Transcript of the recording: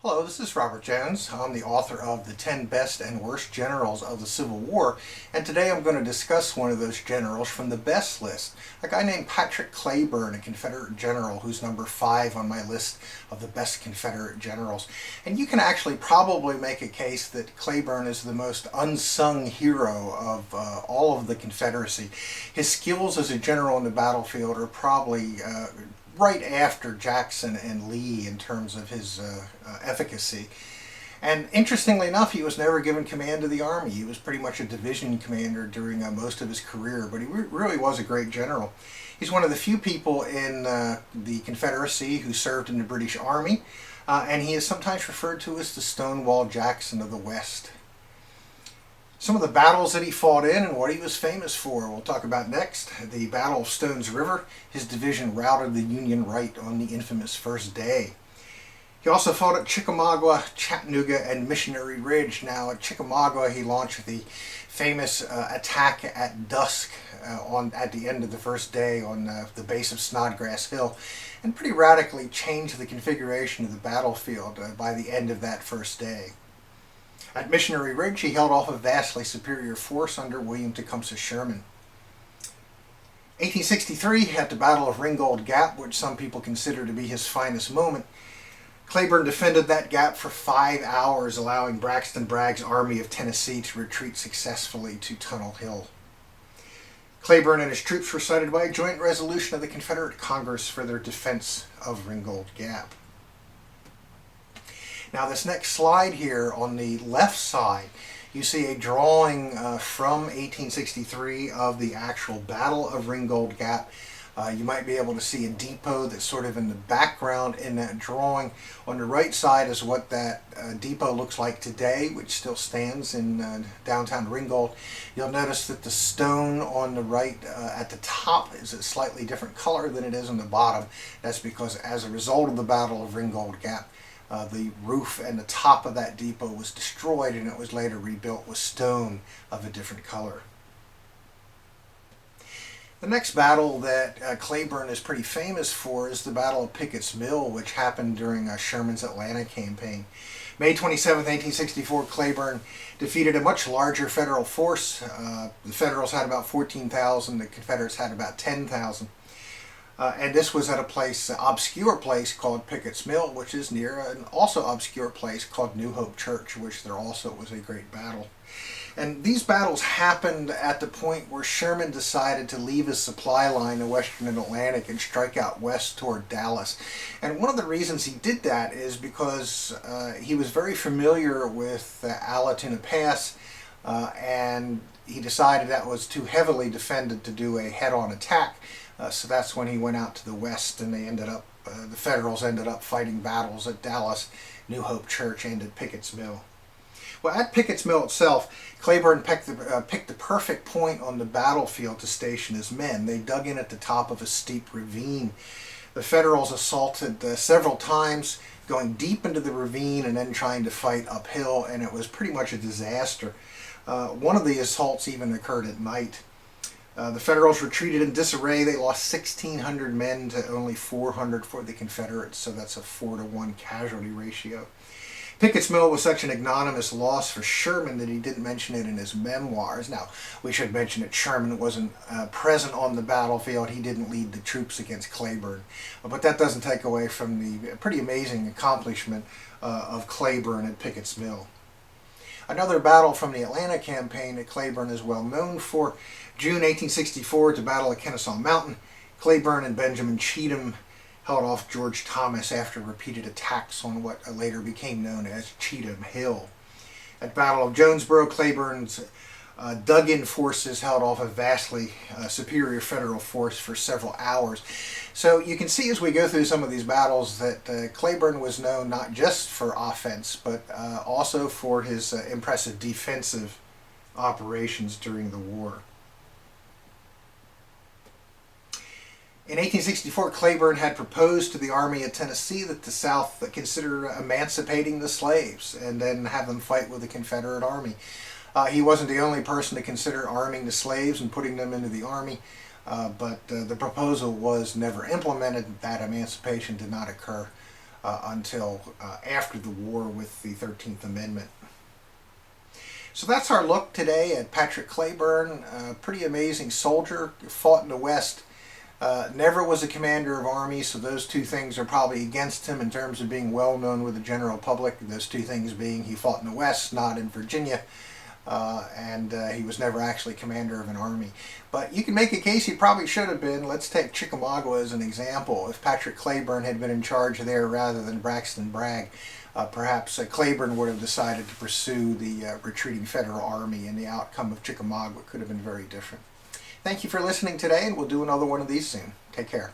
Hello, this is Robert Jones. I'm the author of The 10 Best and Worst Generals of the Civil War, and today I'm going to discuss one of those generals from the best list, a guy named Patrick Cleburne, a Confederate general who's number 5 on my list of the best Confederate generals. And you can actually probably make a case that Cleburne is the most unsung hero of all of the Confederacy. His skills as a general in the battlefield are probably right after Jackson and Lee in terms of his efficacy. And interestingly enough, he was never given command of the Army. He was pretty much a division commander during most of his career, but he really was a great general. He's one of the few people in the Confederacy who served in the British Army, and he is sometimes referred to as the Stonewall Jackson of the West. Some of the battles that he fought in and what he was famous for we'll talk about next. The Battle of Stones River. His division routed the Union right on the infamous First Day. He also fought at Chickamauga, Chattanooga, and Missionary Ridge. Now at Chickamauga he launched the famous attack at dusk at the end of the First Day on the base of Snodgrass Hill, and pretty radically changed the configuration of the battlefield by the end of that First Day. At Missionary Ridge, he held off a vastly superior force under William Tecumseh Sherman. 1863, at the Battle of Ringgold Gap, which some people consider to be his finest moment, Cleburne defended that gap for 5 hours, allowing Braxton Bragg's Army of Tennessee to retreat successfully to Tunnel Hill. Cleburne and his troops were cited by a joint resolution of the Confederate Congress for their defense of Ringgold Gap. Now this next slide here on the left side, you see a drawing from 1863 of the actual Battle of Ringgold Gap. You might be able to see a depot that's sort of in the background in that drawing. On the right side is what that depot looks like today, which still stands in downtown Ringgold. You'll notice that the stone on the right at the top is a slightly different color than it is on the bottom. That's because as a result of the Battle of Ringgold Gap, the roof and the top of that depot was destroyed, and it was later rebuilt with stone of a different color. The next battle that Cleburne is pretty famous for is the Battle of Pickets Mill, which happened during Sherman's Atlanta campaign. May 27, 1864, Cleburne defeated a much larger federal force. The Federals had about 14,000, the Confederates had about 10,000. And this was at a place, an obscure place called Pickets Mill, which is near an also obscure place called New Hope Church, which there also was a great battle. And these battles happened at the point where Sherman decided to leave his supply line in the Western Atlantic and strike out west toward Dallas. And one of the reasons he did that is because he was very familiar with Allatoona Pass, and he decided that was too heavily defended to do a head-on attack. So that's when he went out to the west, and they ended up, the Federals ended up fighting battles at Dallas, New Hope Church, and at Pickets Mill. Well, at Pickets Mill itself, Cleburne picked the perfect point on the battlefield to station his men. They dug in at the top of a steep ravine. The Federals assaulted several times, going deep into the ravine and then trying to fight uphill, and it was pretty much a disaster. One of the assaults even occurred at night. The Federals retreated in disarray. They lost 1,600 men to only 400 for the Confederates, so that's a 4-to-1 casualty ratio. Pickets Mill was such an ignominious loss for Sherman that he didn't mention it in his memoirs. Now, we should mention that Sherman wasn't present on the battlefield. He didn't lead the troops against Cleburne. But that doesn't take away from the pretty amazing accomplishment of Cleburne at Pickets Mill. Another battle from the Atlanta campaign that Cleburne is well known for, June 1864, at the Battle of Kennesaw Mountain, Cleburne and Benjamin Cheatham held off George Thomas after repeated attacks on what later became known as Cheatham Hill. At the Battle of Jonesboro, Cleburne's dug-in forces held off a vastly superior Federal force for several hours. So you can see as we go through some of these battles that Cleburne was known not just for offense, but also for his impressive defensive operations during the war. In 1864, Cleburne had proposed to the Army of Tennessee that the South consider emancipating the slaves and then have them fight with the Confederate Army. He wasn't the only person to consider arming the slaves and putting them into the Army. but the proposal was never implemented. That emancipation did not occur. until after the war with the 13th Amendment. So that's our look today at Patrick Cleburne, a pretty amazing soldier, fought in the West, never was a commander of armies, so those two things are probably against him in terms of being well known with the general public. Those two things being he fought in the West, not in Virginia, and he was never actually commander of an army. But you can make a case he probably should have been. Let's take Chickamauga as an example. If Patrick Cleburne had been in charge there rather than Braxton Bragg, perhaps Cleburne would have decided to pursue the retreating Federal Army, and the outcome of Chickamauga could have been very different. Thank you for listening today, and we'll do another one of these soon. Take care.